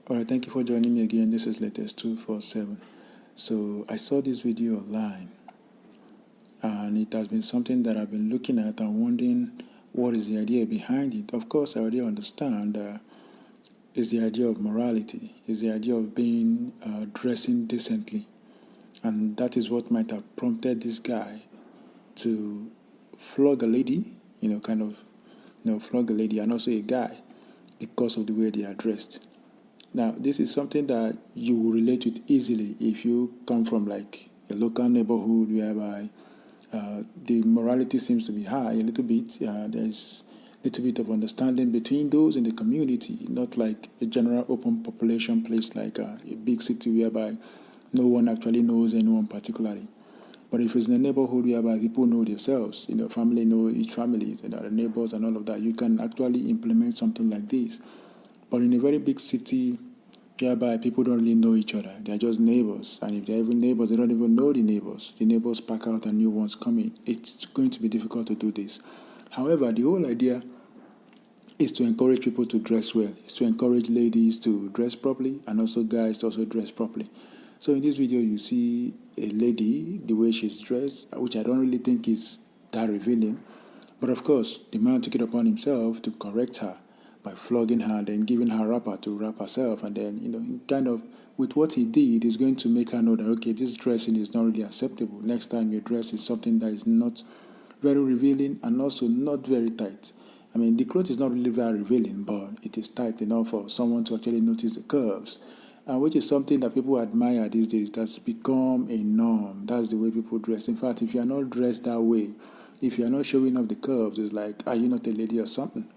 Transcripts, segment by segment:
All right, thank you for joining me again. This is latest 247. So I saw this video online, and it has been something that I've been looking at and wondering what is the idea behind it. Of course, I already understand it's the idea of morality, it's the idea of being dressing decently, and that is what might have prompted this guy to flog a lady, flog a lady and also a guy because of the way they are dressed. Now, this is something that you will relate with easily if you come from like a local neighborhood whereby the morality seems to be high a little bit. There's a little bit of understanding between those in the community, not like a general open population place like a big city whereby no one actually knows anyone particularly. But if it's in a neighborhood whereby people know themselves, family know each family, the neighbors and all of that, you can actually implement something like this. But in a very big city, whereby people don't really know each other, they're just neighbors, and if they're even neighbors, they don't even know the neighbors. The neighbors pack out and new ones come in. It's going to be difficult to do this. However, the whole idea is to encourage people to dress well. It's to encourage ladies to dress properly and also guys to also dress properly. So in this video, you see a lady, the way she's dressed, which I don't really think is that revealing. But of course, the man took it upon himself to correct her by flogging her and then giving her wrapper to wrap herself. And then, kind of, with what he did, is going to make her know that, okay, this dressing is not really acceptable. Next time your dress is something that is not very revealing and also not very tight. I mean, the clothes is not really very revealing, but it is tight enough for someone to actually notice the curves, which is something that people admire these days. That's become a norm. That's the way people dress. In fact, if you are not dressed that way, if you are not showing off the curves, it's like, are you not a lady or something?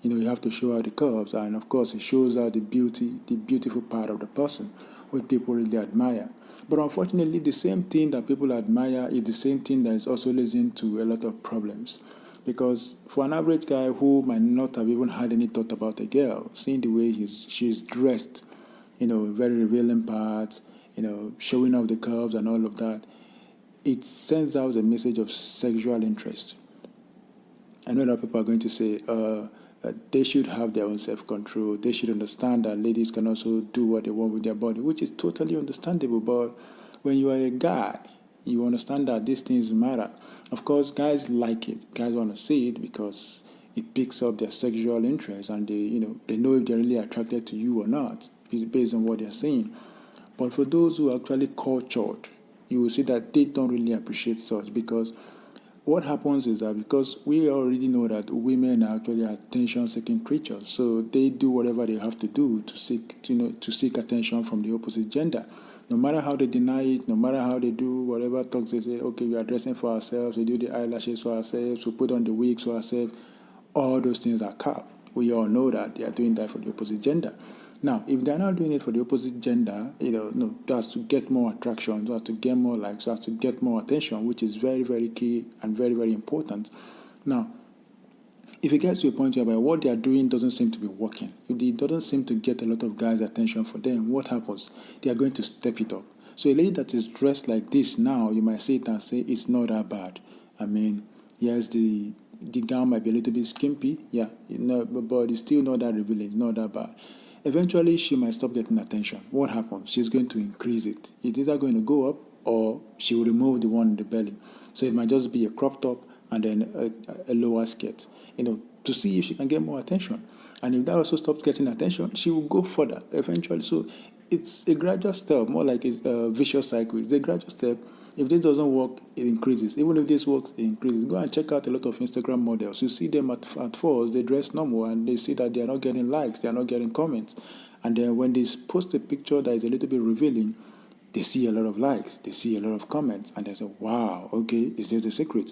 You have to show out the curves, and of course, it shows out the beauty, the beautiful part of the person, which people really admire. But unfortunately, the same thing that people admire is the same thing that is also leading to a lot of problems. Because for an average guy who might not have even had any thought about a girl, seeing the way she's dressed, very revealing parts, showing off the curves and all of that, it sends out a message of sexual interest. I know a lot of people are going to say they should have their own self-control. They should understand that ladies can also do what they want with their body, which is totally understandable. But when you are a guy, you understand that these things matter. Of course, guys like it. Guys want to see it because it picks up their sexual interest, and they know if they're really attracted to you or not based on what they're seeing. But for those who are actually cultured, you will see that they don't really appreciate such, because what happens is that because we already know that women are actually attention-seeking creatures, so they do whatever they have to do to seek attention from the opposite gender. No matter how they deny it, no matter how they do whatever talks, they say, okay, we are dressing for ourselves, we do the eyelashes for ourselves, we put on the wigs for ourselves. All those things are cap. We all know that they are doing that for the opposite gender. Now, if they're not doing it for the opposite gender, that's to get more attraction, that's to get more likes, that's to get more attention, which is very, very key and very, very important. Now, if it gets to a point whereby what they are doing doesn't seem to be working, if it doesn't seem to get a lot of guys' attention for them, what happens? They are going to step it up. So a lady that is dressed like this now, you might see it and say it's not that bad. I mean, yes, the gown might be a little bit skimpy, yeah, but it's still not that revealing, it's not that bad. Eventually, she might stop getting attention. What happens? She's going to increase it. It's either going to go up or she will remove the one in the belly. So it might just be a crop top and then a lower skirt, to see if she can get more attention. And if that also stops getting attention, she will go further eventually. So it's a gradual step, more like it's a vicious cycle. It's a gradual step. If this doesn't work, it increases. Even if this works, it increases. Go and check out a lot of Instagram models. You see them at first, they dress normal and they see that they are not getting likes, they are not getting comments. And then when they post a picture that is a little bit revealing, they see a lot of likes, they see a lot of comments, and they say, wow, okay, is this the secret?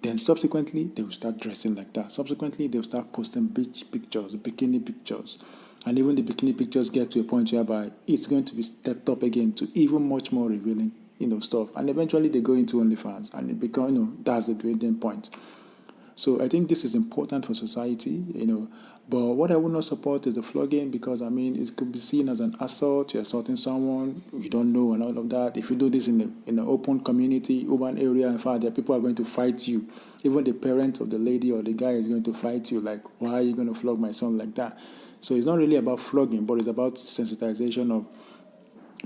Then subsequently, they will start dressing like that. Subsequently, they will start posting beach pictures, bikini pictures. And even the bikini pictures get to a point whereby it's going to be stepped up again to even much more revealing stuff, and eventually they go into OnlyFans, and it becomes, that's the dwindling point. So I think this is important for society, But what I would not support is the flogging, because it could be seen as an assault. You're assaulting someone you don't know and all of that. If you do this in an open community, urban area, in fact, there people are going to fight you. Even the parent of the lady or the guy is going to fight you. Like, why are you going to flog my son like that? So it's not really about flogging, but it's about sensitization of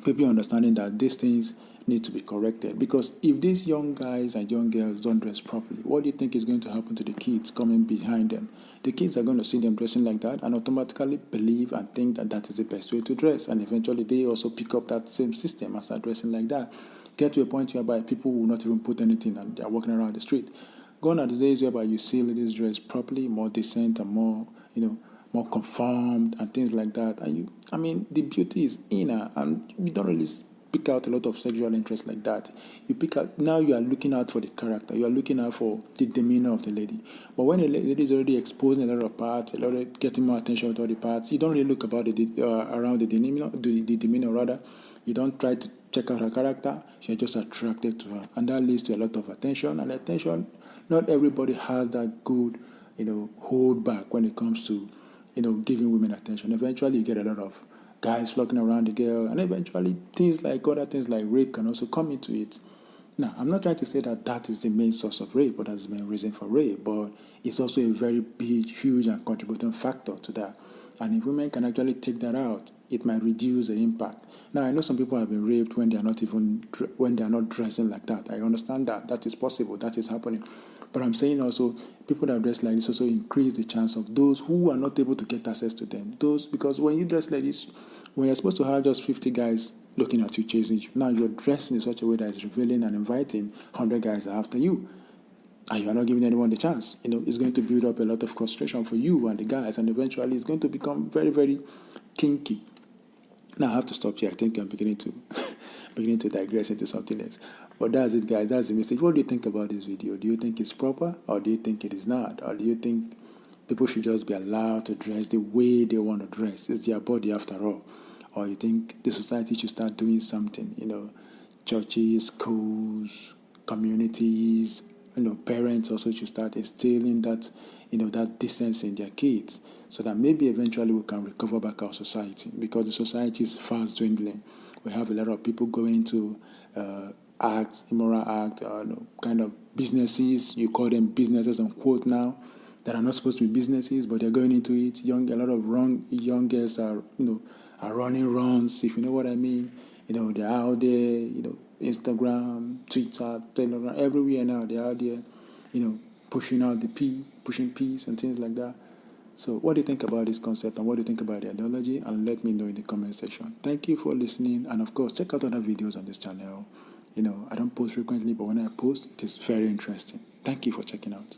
people understanding that these things need to be corrected. Because if these young guys and young girls don't dress properly, what do you think is going to happen to the kids coming behind them? The kids are going to see them dressing like that and automatically believe and think that that is the best way to dress. And eventually they also pick up that same system and start dressing like that. Get to a point whereby people will not even put anything and they are walking around the street. Gone are the days whereby you see ladies dress properly, more decent and more, more conformed and things like that. And the beauty is inner, and you don't really pick out a lot of sexual interest like that. You pick out, now you are looking out for the character, you are looking out for the demeanor of the lady. But when a lady is already exposing a lot of parts, a lot of getting more attention with all the parts, you don't really look about around the demeanor rather. You don't try to check out her character, you're just attracted to her. And that leads to a lot of attention. And attention, not everybody has that good, hold back when it comes to, giving women attention. Eventually you get a lot of guys flocking around the girl, and eventually other things like rape can also come into it. Now, I'm not trying to say that that is the main source of rape, or that's the main reason for rape, but it's also a very big, huge, and contributing factor to that. And if women can actually take that out, it might reduce the impact. Now, I know some people have been raped when they are not dressing like that. I understand that is possible, that is happening. But I'm saying also, people that dress like this also increase the chance of those who are not able to get access to them. Because when you dress like this, when you're supposed to have just 50 guys looking at you, chasing you, now you're dressing in such a way that is revealing and inviting 100 guys after you. And you are not giving anyone the chance. It's going to build up a lot of frustration for you and the guys, and eventually it's going to become very, very kinky. Now I have to stop here. I think I'm beginning to digress into something else. But that's it, guys. That's the message. What do you think about this video? Do you think it's proper, or do you think it is not? Or do you think people should just be allowed to dress the way they want to dress? It's their body after all. Or you think the society should start doing something? Churches, schools, communities, parents also should start instilling that, that decency in their kids, so that maybe eventually we can recover back our society, because the society is fast dwindling. We have a lot of people going into immoral acts, kind of businesses. You call them businesses unquote now, that are not supposed to be businesses, but they're going into it. A lot of young girls are running runs, if you know what I mean. They're out there, Instagram, Twitter, Telegram, everywhere now. They're out there, pushing out pushing peace and things like that. So what do you think about this concept, and what do you think about the ideology? And let me know in the comment section. Thank you for listening, and of course, check out other videos on this channel. I don't post frequently, but when I post, it is very interesting. Thank you for checking out.